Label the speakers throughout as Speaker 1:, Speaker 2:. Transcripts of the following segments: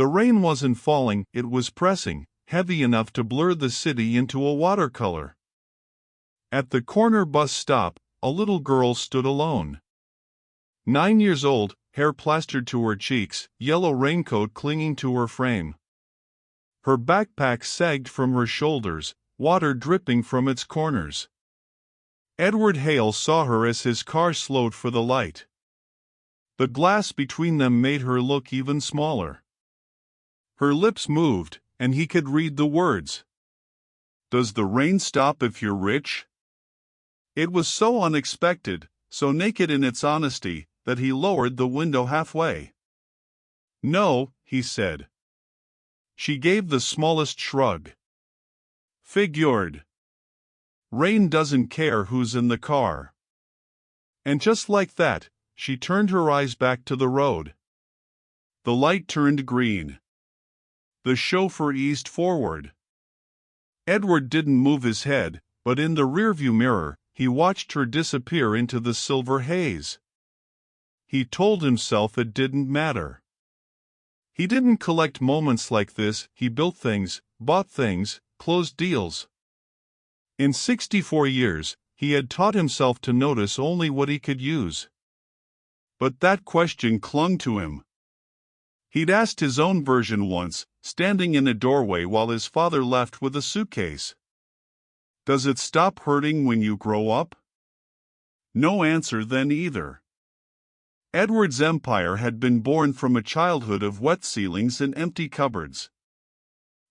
Speaker 1: The rain wasn't falling, it was pressing, heavy enough to blur the city into a watercolor. At the corner bus stop, a little girl stood alone. 9 years old, hair plastered to her cheeks, yellow raincoat clinging to her frame. Her backpack sagged from her shoulders, water dripping from its corners. Edward Hale saw her as his car slowed for the light. The glass between them made her look even smaller. Her lips moved, and he could read the words. "Does the rain stop if you're rich?" It was so unexpected, so naked in its honesty, that he lowered the window halfway. "No," he said. She gave the smallest shrug. "Figured. Rain doesn't care who's in the car." And just like that, she turned her eyes back to the road. The light turned green. The chauffeur eased forward. Edward didn't move his head, but in the rearview mirror, he watched her disappear into the silver haze. He told himself it didn't matter. He didn't collect moments like this, he built things, bought things, closed deals. In 64 years, he had taught himself to notice only what he could use. But that question clung to him. He'd asked his own version once, standing in a doorway while his father left with a suitcase. "Does it stop hurting when you grow up?" No answer then either. Edward's empire had been born from a childhood of wet ceilings and empty cupboards.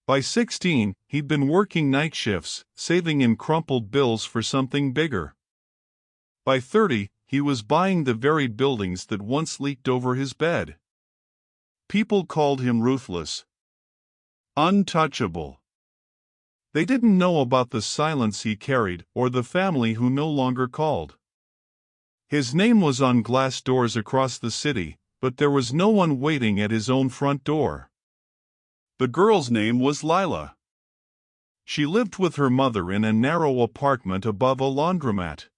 Speaker 1: By 16, he'd been working night shifts, saving in crumpled bills for something bigger. By 30, he was buying the very buildings that once leaked over his bed. People called him ruthless, untouchable. They didn't know about the silence he carried or the family who no longer called. His name was on glass doors across the city, but there was no one waiting at his own front door. The girl's name was Lila. She lived with her mother in a narrow apartment above a laundromat.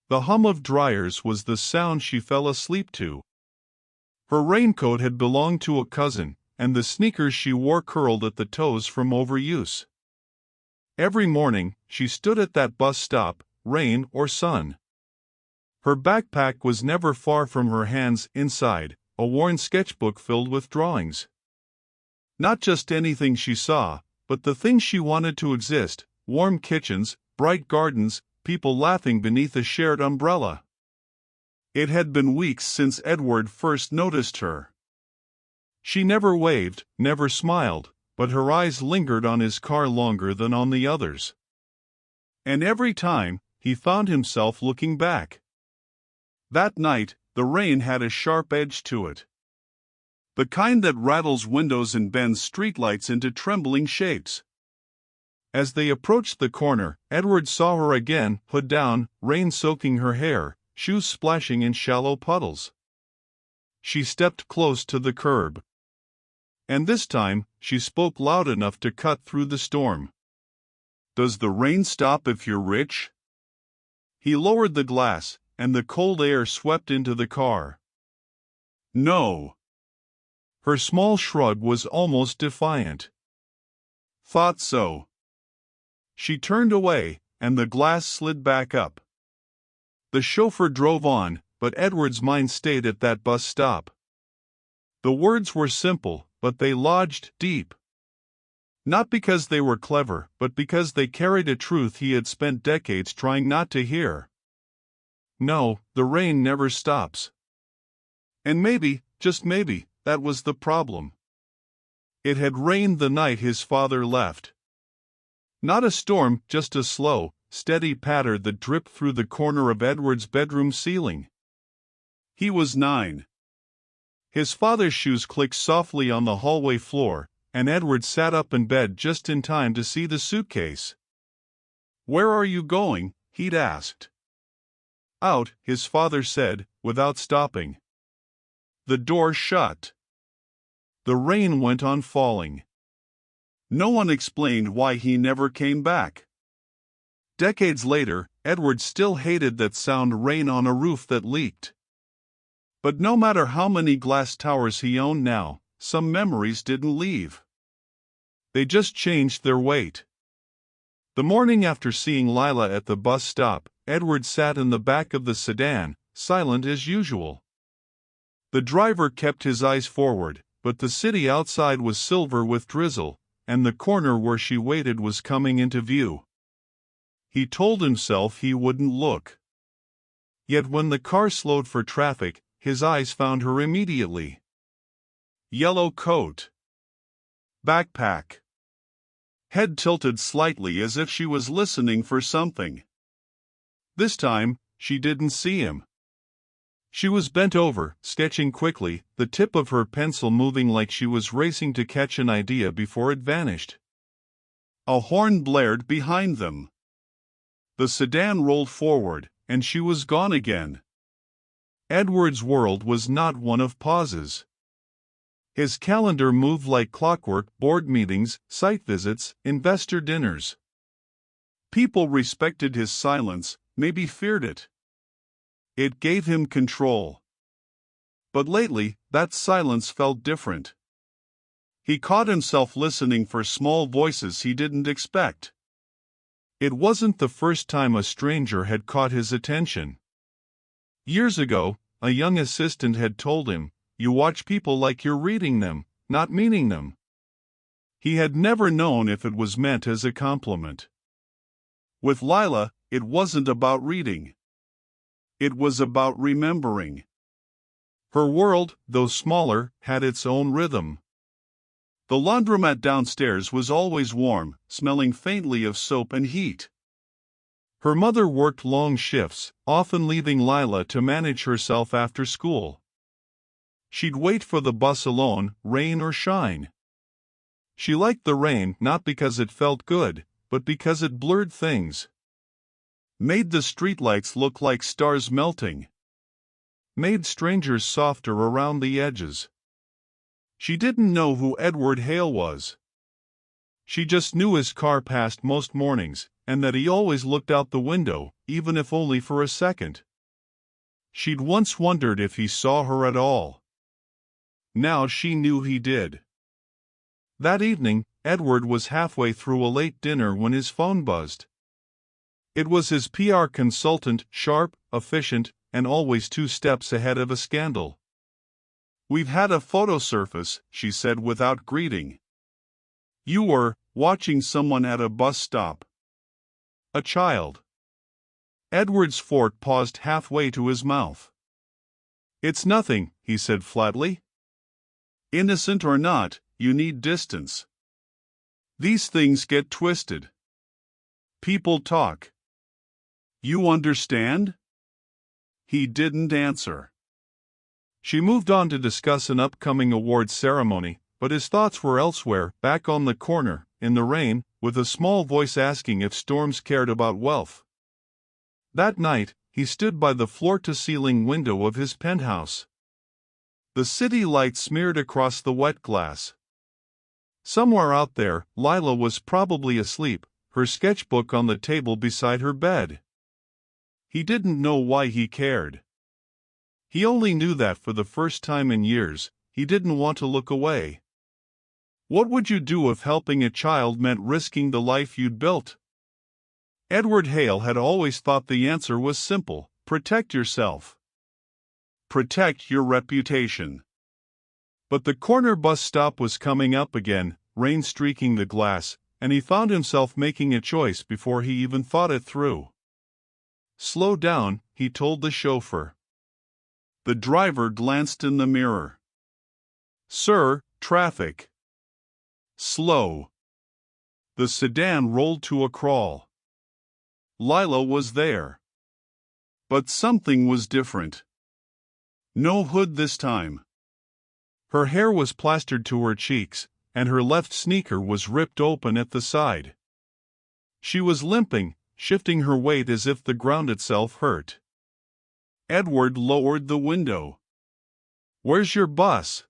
Speaker 1: The hum of dryers was the sound she fell asleep to. Her raincoat had belonged to a cousin, and the sneakers she wore curled at the toes from overuse. Every morning, she stood at that bus stop, rain or sun. Her backpack was never far from her hands, inside, a worn sketchbook filled with drawings. Not just anything she saw, but the things she wanted to exist: warm kitchens, bright gardens, people laughing beneath a shared umbrella. It had been weeks since Edward first noticed her. She never waved, never smiled, but her eyes lingered on his car longer than on the others. And every time, he found himself looking back. That night, the rain had a sharp edge to it. The kind that rattles windows and bends streetlights into trembling shapes. As they approached the corner, Edward saw her again, hood down, rain soaking her hair, shoes splashing in shallow puddles. She stepped close to the curb. And this time, she spoke loud enough to cut through the storm. "Does the rain stop if you're rich?" He lowered the glass, and the cold air swept into the car. "No." Her small shrug was almost defiant. "Thought so." She turned away, and the glass slid back up. The chauffeur drove on, but Edward's mind stayed at that bus stop. The words were simple, but they lodged deep. Not because they were clever, but because they carried a truth he had spent decades trying not to hear. No, the rain never stops. And maybe, just maybe, that was the problem. It had rained the night his father left. Not a storm, just a slow, steady patter that dripped through the corner of Edward's bedroom ceiling. He was 9. His father's shoes clicked softly on the hallway floor, and Edward sat up in bed just in time to see the suitcase. "Where are you going?" he'd asked. "Out," his father said, without stopping. The door shut. The rain went on falling. No one explained why he never came back. Decades later, Edward still hated that sound: rain on a roof that leaked. But no matter how many glass towers he owned now, some memories didn't leave. They just changed their weight. The morning after seeing Lila at the bus stop, Edward sat in the back of the sedan, silent as usual. The driver kept his eyes forward, but the city outside was silver with drizzle, and the corner where she waited was coming into view. He told himself he wouldn't look. Yet when the car slowed for traffic, his eyes found her immediately. Yellow coat. Backpack. Head tilted slightly as if she was listening for something. This time, she didn't see him. She was bent over, sketching quickly, the tip of her pencil moving like she was racing to catch an idea before it vanished. A horn blared behind them. The sedan rolled forward, and she was gone again. Edward's world was not one of pauses. His calendar moved like clockwork: board meetings, site visits, investor dinners. People respected his silence, maybe feared it. It gave him control. But lately, that silence felt different. He caught himself listening for small voices he didn't expect. It wasn't the first time a stranger had caught his attention. Years ago, a young assistant had told him, "You watch people like you're reading them, not meaning them." He had never known if it was meant as a compliment. With Lila, it wasn't about reading. It was about remembering. Her world, though smaller, had its own rhythm. The laundromat downstairs was always warm, smelling faintly of soap and heat. Her mother worked long shifts, often leaving Lila to manage herself after school. She'd wait for the bus alone, rain or shine. She liked the rain not because it felt good, but because it blurred things. Made the streetlights look like stars melting. Made strangers softer around the edges. She didn't know who Edward Hale was. She just knew his car passed most mornings, and that he always looked out the window, even if only for a second. She'd once wondered if he saw her at all. Now she knew he did. That evening, Edward was halfway through a late dinner when his phone buzzed. It was his PR consultant, sharp, efficient, and always 2 steps ahead of a scandal. "We've had a photo surface," she said without greeting. "You were watching someone at a bus stop. A child." Edward's fork paused halfway to his mouth. "It's nothing," he said flatly. "Innocent or not, you need distance. These things get twisted. People talk. You understand?" He didn't answer. She moved on to discuss an upcoming awards ceremony, but his thoughts were elsewhere, back on the corner, in the rain, with a small voice asking if storms cared about wealth. That night, he stood by the floor-to-ceiling window of his penthouse. The city light smeared across the wet glass. Somewhere out there, Lila was probably asleep, her sketchbook on the table beside her bed. He didn't know why he cared. He only knew that for the first time in years, he didn't want to look away. What would you do if helping a child meant risking the life you'd built? Edward Hale had always thought the answer was simple: protect yourself. Protect your reputation. But the corner bus stop was coming up again, rain streaking the glass, and he found himself making a choice before he even thought it through. "Slow down," he told the chauffeur. The driver glanced in the mirror. "Sir, traffic." "Slow." The sedan rolled to a crawl. Lila was there. But something was different. No hood this time. Her hair was plastered to her cheeks, and her left sneaker was ripped open at the side. She was limping, shifting her weight as if the ground itself hurt. Edward lowered the window. "Where's your bus?"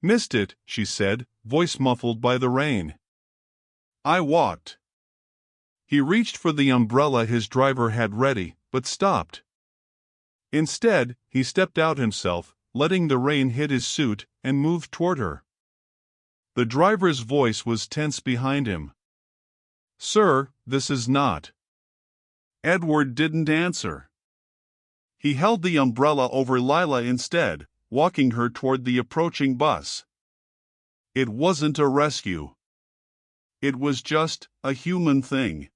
Speaker 1: "Missed it," she said, voice muffled by the rain. "I walked." He reached for the umbrella his driver had ready, but stopped. Instead, he stepped out himself, letting the rain hit his suit, and moved toward her. The driver's voice was tense behind him. "Sir, this is not." Edward didn't answer. He held the umbrella over Lila instead, walking her toward the approaching bus. It wasn't a rescue. It was just a human thing.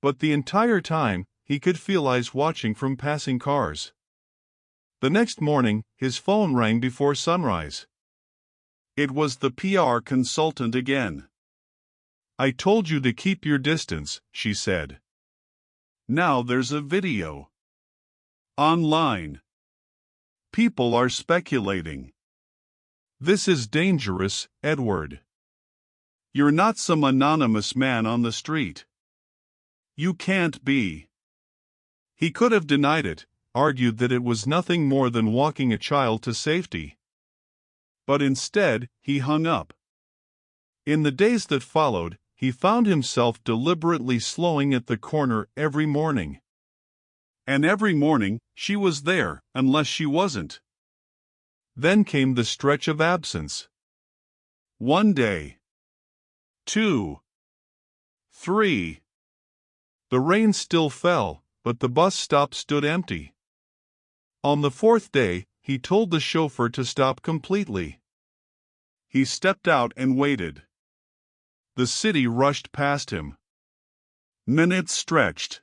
Speaker 1: But the entire time, he could feel eyes watching from passing cars. The next morning, his phone rang before sunrise. It was the PR consultant again. "I told you to keep your distance," she said. "Now there's a video. Online. People are speculating. This is dangerous, Edward. You're not some anonymous man on the street. You can't be." He could have denied it, argued that it was nothing more than walking a child to safety. But instead, he hung up. In the days that followed, he found himself deliberately slowing at the corner every morning. And every morning, she was there, unless she wasn't. Then came the stretch of absence. 1 day. 2. 3. The rain still fell, but the bus stop stood empty. On the 4th day, he told the chauffeur to stop completely. He stepped out and waited. The city rushed past him. Minutes stretched.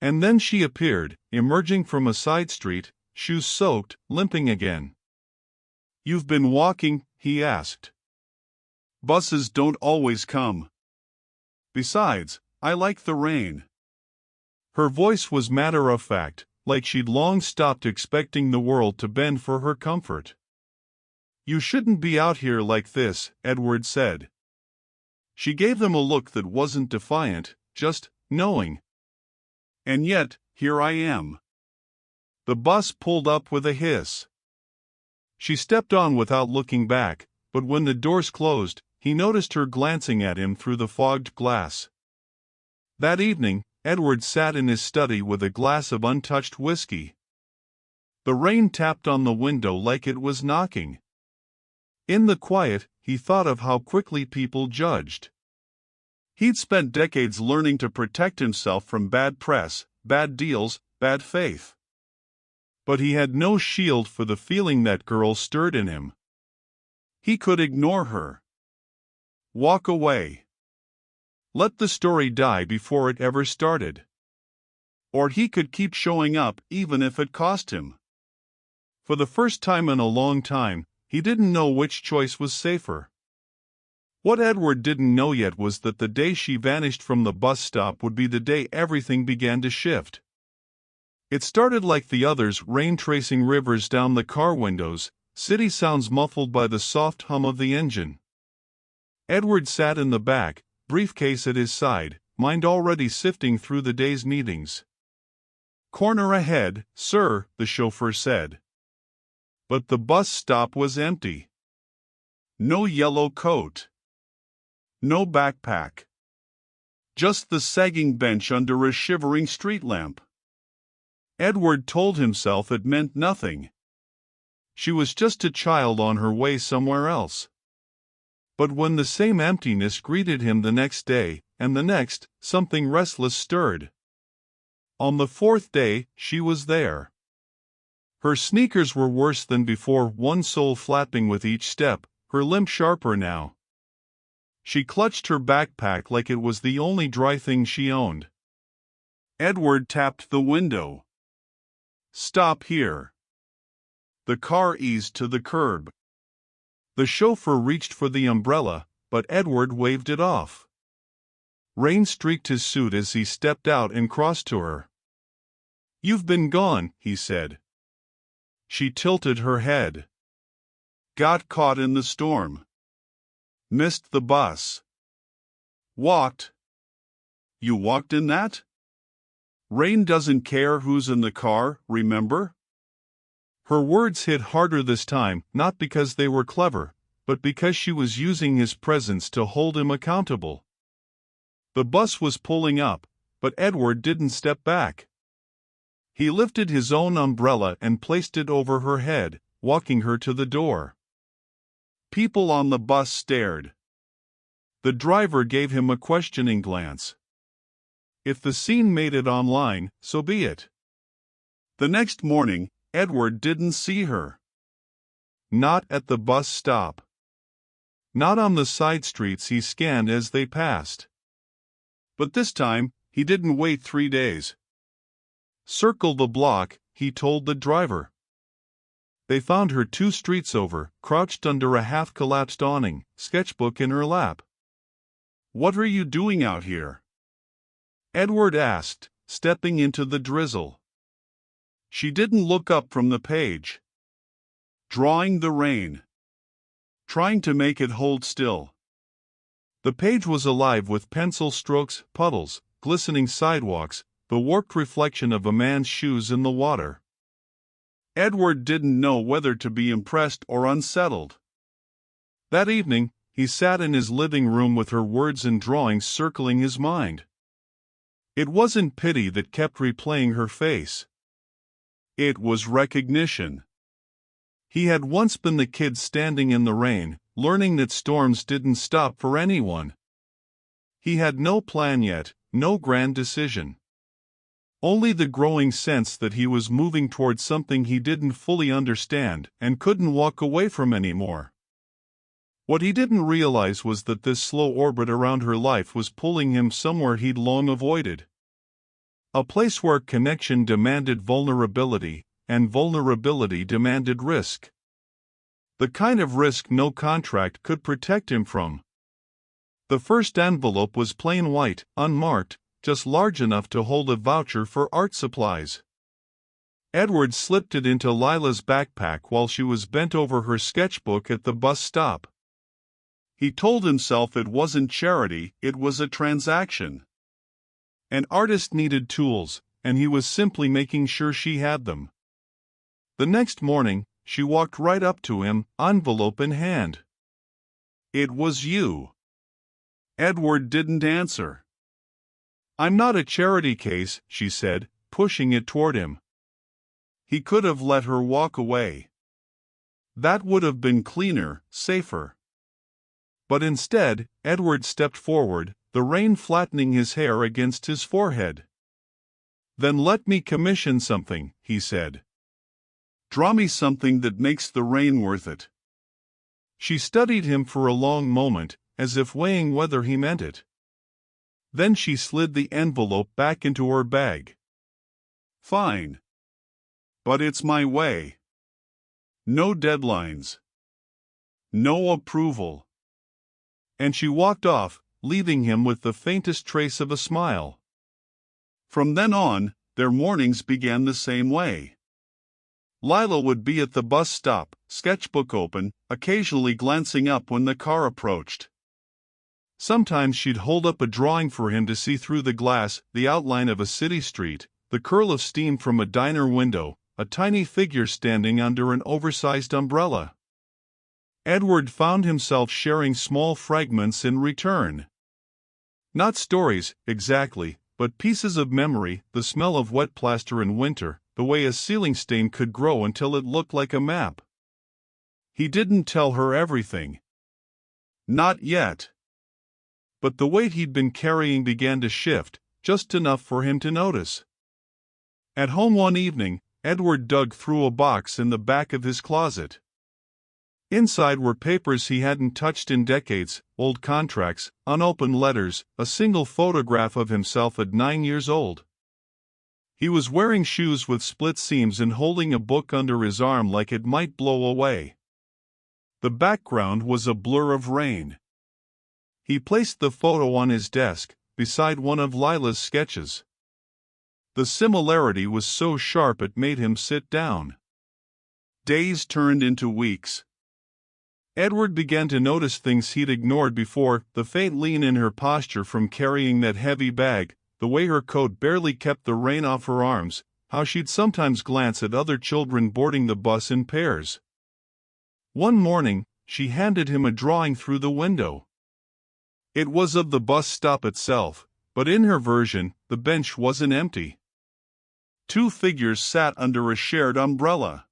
Speaker 1: And then she appeared, emerging from a side street, shoes soaked, limping again. "You've been walking?" he asked. "Buses don't always come. Besides, I like the rain." Her voice was matter-of-fact, like she'd long stopped expecting the world to bend for her comfort. "You shouldn't be out here like this," Edward said. She gave them a look that wasn't defiant, just knowing. "And yet, here I am." The bus pulled up with a hiss. She stepped on without looking back, but when the doors closed, he noticed her glancing at him through the fogged glass. That evening, Edward sat in his study with a glass of untouched whiskey. The rain tapped on the window like it was knocking. In the quiet, he thought of how quickly people judged. He'd spent decades learning to protect himself from bad press, bad deals, bad faith. But he had no shield for the feeling that girl stirred in him. He could ignore her. Walk away. Let the story die before it ever started. Or he could keep showing up even if it cost him. For the first time in a long time, he didn't know which choice was safer. What Edward didn't know yet was that the day she vanished from the bus stop would be the day everything began to shift. It started like the others, rain tracing rivers down the car windows, city sounds muffled by the soft hum of the engine. Edward sat in the back, briefcase at his side, mind already sifting through the day's meetings. "Corner ahead, sir," the chauffeur said. But the bus stop was empty. No yellow coat. No backpack. Just the sagging bench under a shivering street lamp. Edward told himself it meant nothing. She was just a child on her way somewhere else. But when the same emptiness greeted him the next day, and the next, something restless stirred. On the 4th day, she was there. Her sneakers were worse than before, one sole flapping with each step, her limp sharper now. She clutched her backpack like it was the only dry thing she owned. Edward tapped the window. "Stop here." The car eased to the curb. The chauffeur reached for the umbrella, but Edward waved it off. Rain streaked his suit as he stepped out and crossed to her. "You've been gone," he said. She tilted her head. "Got caught in the storm. Missed the bus. Walked." "You walked in that?" "Rain doesn't care who's in the car, remember?" Her words hit harder this time, not because they were clever, but because she was using his presence to hold him accountable. The bus was pulling up, but Edward didn't step back. He lifted his own umbrella and placed it over her head, walking her to the door. People on the bus stared. The driver gave him a questioning glance. If the scene made it online, so be it. The next morning, Edward didn't see her. Not at the bus stop. Not on the side streets he scanned as they passed. But this time, he didn't wait 3 days. Circle the block, he told the driver. They found her 2 streets over, crouched under a half-collapsed awning, sketchbook in her lap. "What are you doing out here?" Edward asked, stepping into the drizzle. She didn't look up from the page. "Drawing the rain. Trying to make it hold still." The page was alive with pencil strokes, puddles, glistening sidewalks, the warped reflection of a man's shoes in the water. Edward didn't know whether to be impressed or unsettled. That evening, he sat in his living room with her words and drawings circling his mind. It wasn't pity that kept replaying her face. It was recognition. He had once been the kid standing in the rain, learning that storms didn't stop for anyone. He had no plan yet, no grand decision. Only the growing sense that he was moving toward something he didn't fully understand and couldn't walk away from anymore. What he didn't realize was that this slow orbit around her life was pulling him somewhere he'd long avoided. A place where connection demanded vulnerability, and vulnerability demanded risk. The kind of risk no contract could protect him from. The first envelope was plain white, unmarked, just large enough to hold a voucher for art supplies. Edward slipped it into Lila's backpack while she was bent over her sketchbook at the bus stop. He told himself it wasn't charity, it was a transaction. An artist needed tools, and he was simply making sure she had them. The next morning, she walked right up to him, envelope in hand. "It was you." Edward didn't answer. "I'm not a charity case," she said, pushing it toward him. He could have let her walk away. That would have been cleaner, safer. But instead, Edward stepped forward, the rain flattening his hair against his forehead. "Then let me commission something," he said. "Draw me something that makes the rain worth it." She studied him for a long moment, as if weighing whether he meant it. Then she slid the envelope back into her bag. "Fine. But it's my way. No deadlines. No approval." And she walked off, leaving him with the faintest trace of a smile. From then on, their mornings began the same way. Lila would be at the bus stop, sketchbook open, occasionally glancing up when the car approached. Sometimes she'd hold up a drawing for him to see through the glass, the outline of a city street, the curl of steam from a diner window, a tiny figure standing under an oversized umbrella. Edward found himself sharing small fragments in return. Not stories, exactly, but pieces of memory, the smell of wet plaster in winter, the way a ceiling stain could grow until it looked like a map. He didn't tell her everything. Not yet. But the weight he'd been carrying began to shift, just enough for him to notice. At home one evening, Edward dug through a box in the back of his closet. Inside were papers he hadn't touched in decades, old contracts, unopened letters, a single photograph of himself at 9 years old. He was wearing shoes with split seams and holding a book under his arm like it might blow away. The background was a blur of rain. He placed the photo on his desk, beside one of Lila's sketches. The similarity was so sharp it made him sit down. Days turned into weeks. Edward began to notice things he'd ignored before, the faint lean in her posture from carrying that heavy bag, the way her coat barely kept the rain off her arms, how she'd sometimes glance at other children boarding the bus in pairs. One morning, she handed him a drawing through the window. It was of the bus stop itself, but in her version, the bench wasn't empty. Two figures sat under a shared umbrella.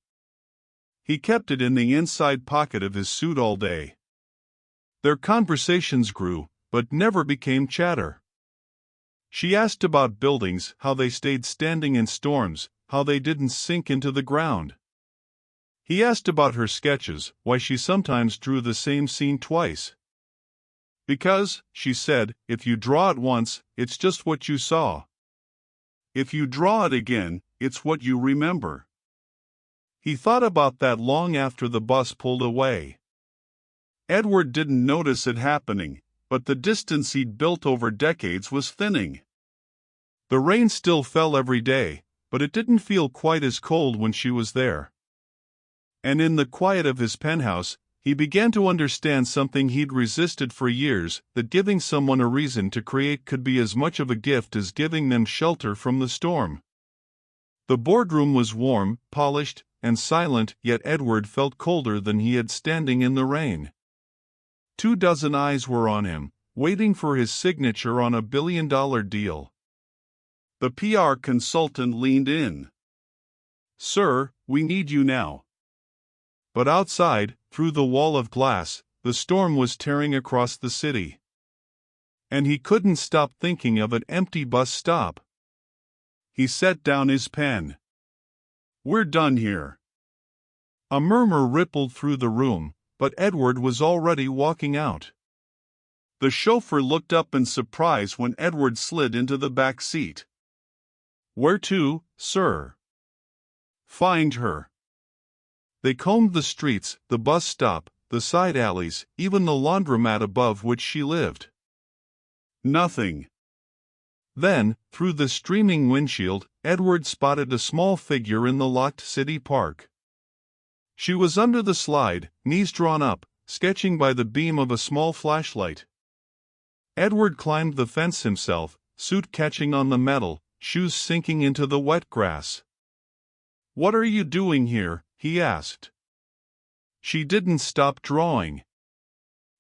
Speaker 1: He kept it in the inside pocket of his suit all day. Their conversations grew, but never became chatter. She asked about buildings, how they stayed standing in storms, how they didn't sink into the ground. He asked about her sketches, why she sometimes drew the same scene twice. Because, she said, if you draw it once, it's just what you saw. If you draw it again, it's what you remember. He thought about that long after the bus pulled away. Edward didn't notice it happening, but the distance he'd built over decades was thinning. The rain still fell every day, but it didn't feel quite as cold when she was there. And in the quiet of his penthouse, he began to understand something he'd resisted for years, that giving someone a reason to create could be as much of a gift as giving them shelter from the storm. The boardroom was warm, polished, and silent, yet Edward felt colder than he had standing in the rain. 24 eyes were on him, waiting for his signature on a billion-dollar deal. The PR consultant leaned in. "Sir, we need you now." But outside, through the wall of glass, the storm was tearing across the city. And he couldn't stop thinking of an empty bus stop. He set down his pen. "We're done here." A murmur rippled through the room, but Edward was already walking out. The chauffeur looked up in surprise when Edward slid into the back seat. "Where to, sir?" "Find her." They combed the streets, the bus stop, the side alleys, even the laundromat above which she lived. Nothing. Then, through the streaming windshield, Edward spotted a small figure in the locked city park. She was under the slide, knees drawn up, sketching by the beam of a small flashlight. Edward climbed the fence himself, suit catching on the metal, shoes sinking into the wet grass. "What are you doing here?" he asked. She didn't stop drawing.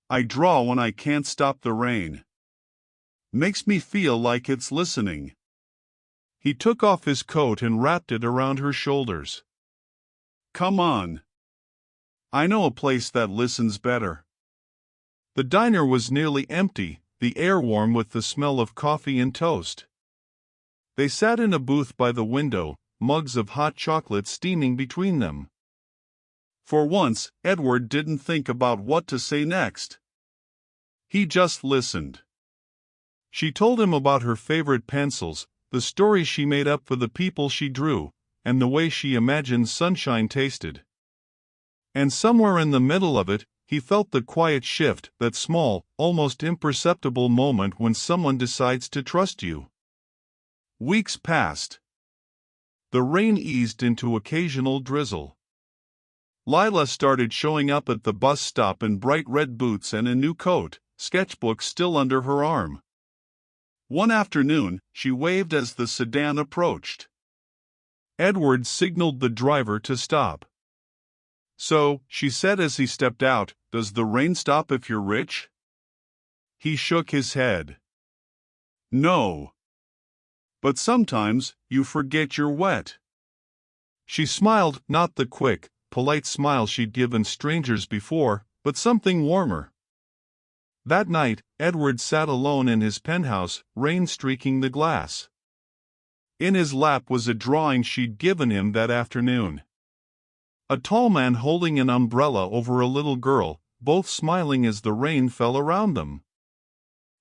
Speaker 1: "I draw when I can't stop the rain. Makes me feel like it's listening." He took off his coat and wrapped it around her shoulders. "Come on. I know a place that listens better." The diner was nearly empty, the air warm with the smell of coffee and toast. They sat in a booth by the window, mugs of hot chocolate steaming between them. For once, Edward didn't think about what to say next. He just listened. She told him about her favorite pencils, the stories she made up for the people she drew, and the way she imagined sunshine tasted. And somewhere in the middle of it, he felt the quiet shift, that small, almost imperceptible moment when someone decides to trust you. Weeks passed. The rain eased into occasional drizzle. Lila started showing up at the bus stop in bright red boots and a new coat, sketchbook still under her arm. One afternoon, she waved as the sedan approached. Edward signaled the driver to stop. "So," she said as he stepped out, "does the rain stop if you're rich?" He shook his head. "No. But sometimes, you forget you're wet." She smiled, not the quick, polite smile she'd given strangers before, but something warmer. That night, Edward sat alone in his penthouse, rain streaking the glass. In his lap was a drawing she'd given him that afternoon. A tall man holding an umbrella over a little girl, both smiling as the rain fell around them.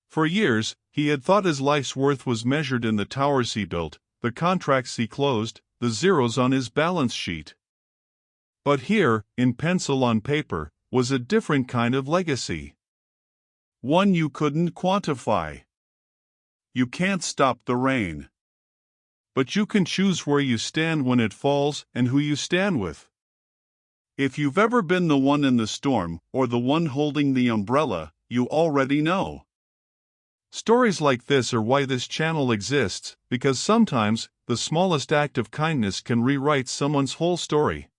Speaker 1: For years, he had thought his life's worth was measured in the towers he built, the contracts he closed, the zeros on his balance sheet. But here, in pencil on paper, was a different kind of legacy. One you couldn't quantify. You can't stop the rain. But you can choose where you stand when it falls and who you stand with. If you've ever been the one in the storm, or the one holding the umbrella, you already know. Stories like this are why this channel exists, because sometimes, the smallest act of kindness can rewrite someone's whole story.